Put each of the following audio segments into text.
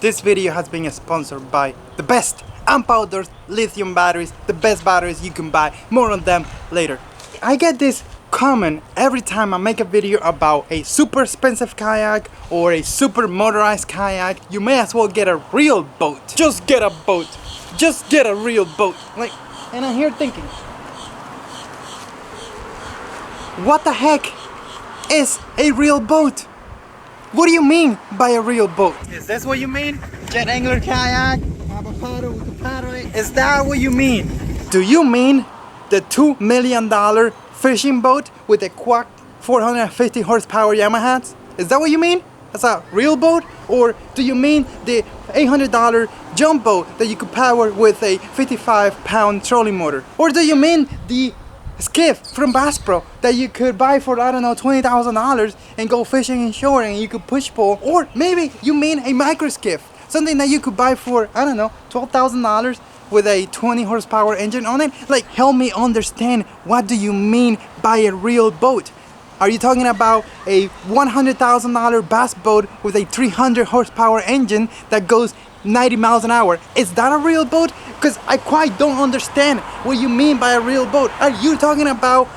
This video has been sponsored by the best AMP Outdoors lithium batteries, the best batteries you can buy. More on them later. I get this comment every time I make a video about a super expensive kayak or a super motorized kayak. You may as well get a real boat. Just get a boat. Just get a real boat. And I'm here thinking, what the heck is a real boat? What do you mean by a real boat? Is this what you mean? Jet angler kayak? Have a paddle, we can paddle it. Is that what you mean? Do you mean the $2 million fishing boat with the Quack 450 horsepower Yamahas? Is that what you mean? That's a real boat? Or do you mean the $800 jump boat that you could power with a 55-pound trolling motor? Or do you mean the skiff from Bass Pro that you could buy for, I don't know, $20,000 and go fishing inshore and you could push pull? Or maybe you mean a micro skiff, something that you could buy for, I don't know, $12,000 with a 20 horsepower engine on it? Like, help me understand, what do you mean by a real boat? Are you talking about a $100,000 bass boat with a 300 horsepower engine that goes 90 miles an hour? Is that a real boat? Because I quite don't understand what you mean by a real boat. Are you talking about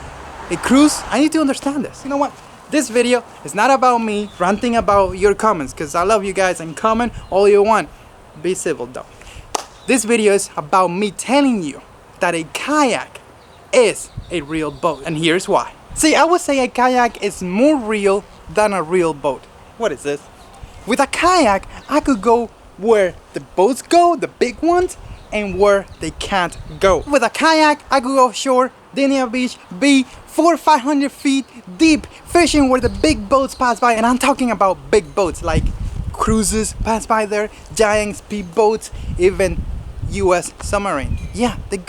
a cruise? I need to understand this. You know what? This video is not about me ranting about your comments, because I love you guys and comment all you want. Be civil though. This video is about me telling you that a kayak is a real boat, and here's why. See, I would say a kayak is more real than a real boat. What is this? With a kayak, I could go where the boats go, the big ones, and where they can't go. With a kayak, I could go ashore, Dania Beach, be 400 or 500 feet deep, fishing where the big boats pass by. And I'm talking about big boats, like cruises pass by there, giant speed boats, even US submarine. Yeah, they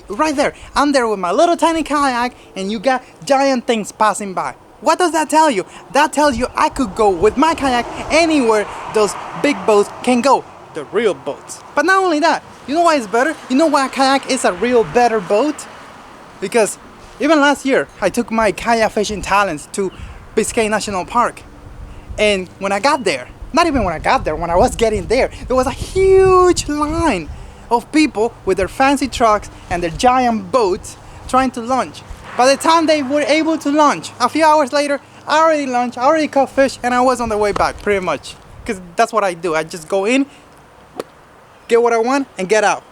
right there. I'm there with my little tiny kayak, and you got giant things passing by. What does that tell you? That tells you I could go with my kayak anywhere those big boats can go, the real boats. But not only that, you know why it's better? You know why a kayak is a real better boat? Because even last year, I took my kayak fishing talents to Bixpy National Park. And when I got there, not even when I got there, when I was getting there was a huge line of people with their fancy trucks and their giant boats trying to launch. By the time they were able to launch, a few hours later, I already launched, I already caught fish, and I was on the way back, pretty much. Because that's what I do. I just go in, get what I want, and get out.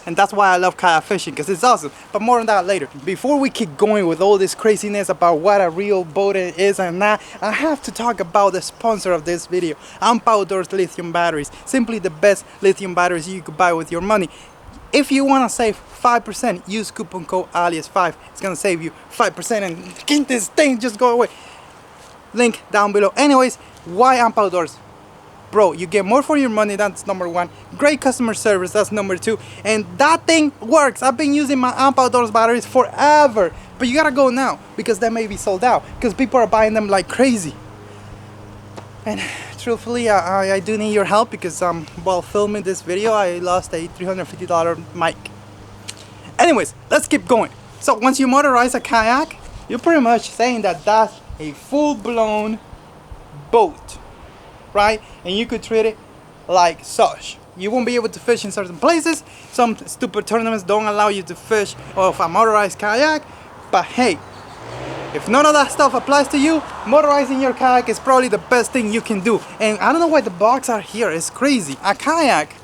And that's why I love kayak fishing, because it's awesome. But more on that later. Before we keep going with all this craziness about what a real boat is and not, I have to talk about the sponsor of this video, AMP Outdoors lithium batteries. Simply the best lithium batteries you could buy with your money. If you want to save 5%, use coupon code Aliex5. It's going to save you 5% and get this thing just go away. Link down below. Anyways, why AMP Outdoors? Bro, you get more for your money, that's number one. Great customer service, that's number two. And that thing works. I've been using my AMP Outdoors batteries forever. But you gotta go now, because they may be sold out, because people are buying them like crazy. And truthfully, I do need your help, because while filming this video, I lost a $350 mic. Anyways, let's keep going. So once you motorize a kayak, you're pretty much saying that that's a full-blown boat, right? And you could treat it like such. You won't be able to fish in certain places. Some stupid tournaments don't allow you to fish off a motorized kayak. But hey, if none of that stuff applies to you, motorizing your kayak is probably the best thing you can do. And I don't know why the box are here. It's crazy. A kayak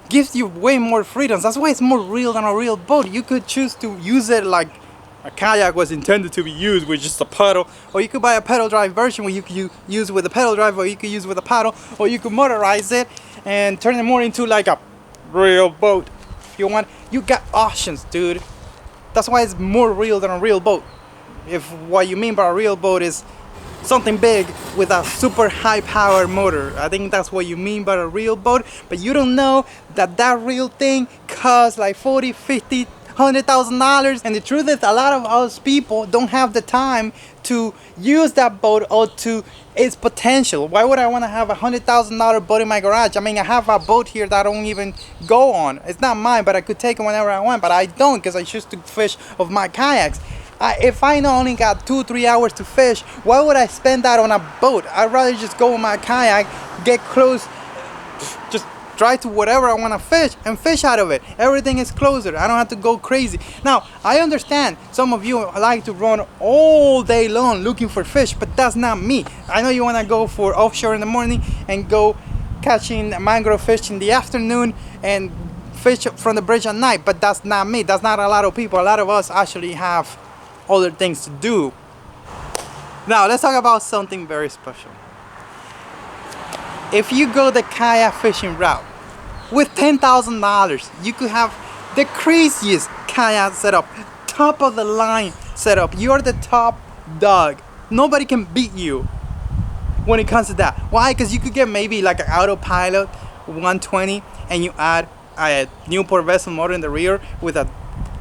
gives you way more freedoms. That's why it's more real than a real boat. You could choose to use it like a kayak was intended to be used, with just a paddle, or you could buy a pedal drive version where you could use with a pedal drive, or you could use with a paddle, or you could motorize it and turn it more into like a real boat if you want. You got options, dude. That's why it's more real than a real boat. If what you mean by a real boat is something big with a super high power motor, I think that's what you mean by a real boat. But you don't know that that real thing costs like $40, $50, $100,000. And the truth is, a lot of us people don't have the time to use that boat or to its potential. Why would I want to have a $100,000 boat in my garage? I mean, I have a boat here that I don't even go on. It's not mine, but I could take it whenever I want. But I don't, because I choose to fish of my kayaks. If I only got 2-3 hours to fish, why would I spend that on a boat? I'd rather just go with my kayak, get close, just drive to whatever I want to fish and fish out of it. Everything is closer. I don't have to go crazy. Now, I understand some of you like to run all day long looking for fish, but that's not me. I know you want to go for offshore in the morning and go catching mangrove fish in the afternoon and fish from the bridge at night, but that's not me. That's not a lot of people. A lot of us actually have other things to do. Now, let's talk about something very special. If you go the kayak fishing route, with $10,000, you could have the craziest kayak setup, top of the line setup. You're the top dog. Nobody can beat you when it comes to that. Why? Because you could get maybe like an autopilot 120 and you add a Newport vessel motor in the rear with a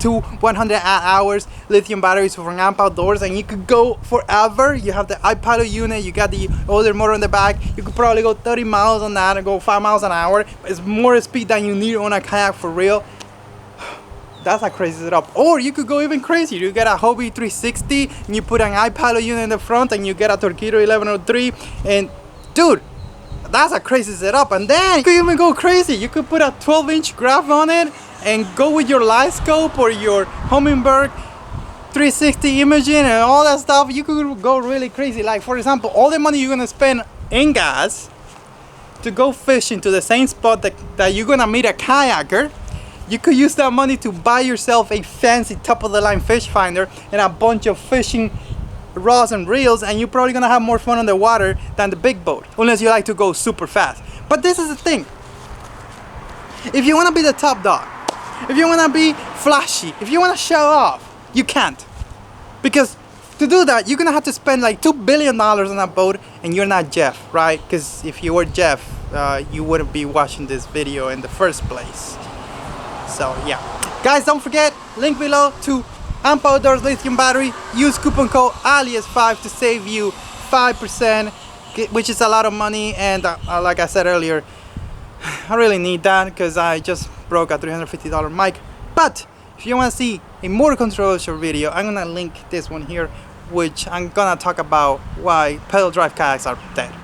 100 hours lithium batteries from Amp Outdoors, and you could go forever. You have the iPilot unit, you got the older motor in the back. You could probably go 30 miles on that and go 5 miles an hour. It's more speed than you need on a kayak for real. That's a crazy setup. Or you could go even crazy. You get a Hobie 360 and you put an iPilot unit in the front and you get a Torpedo 1103, and dude, that's a crazy setup. And then you could even go crazy. You could put a 12-inch graph on it and go with your light scope or your Humminbird 360 imaging and all that stuff. You could go really crazy. Like, for example, all the money you're gonna spend in gas to go fishing to the same spot that you're gonna meet a kayaker, you could use that money to buy yourself a fancy top-of-the-line fish finder and a bunch of fishing rods and reels, and you're probably gonna have more fun on the water than the big boat, unless you like to go super fast. But this is the thing. If you wanna be the top dog, if you want to be flashy, if you want to show off, you can't. Because to do that, you're going to have to spend like $2 billion on that boat, and you're not Jeff, right? Because if you were Jeff, you wouldn't be watching this video in the first place. So yeah. Guys, don't forget, link below to Amp Outdoors lithium battery. Use coupon code Aliex5 to save you 5%, which is a lot of money. And like I said earlier, I really need that because I just broke a $350 mic. But if you want to see a more controversial video, I'm gonna link this one here, which I'm gonna talk about why pedal drive kayaks are dead.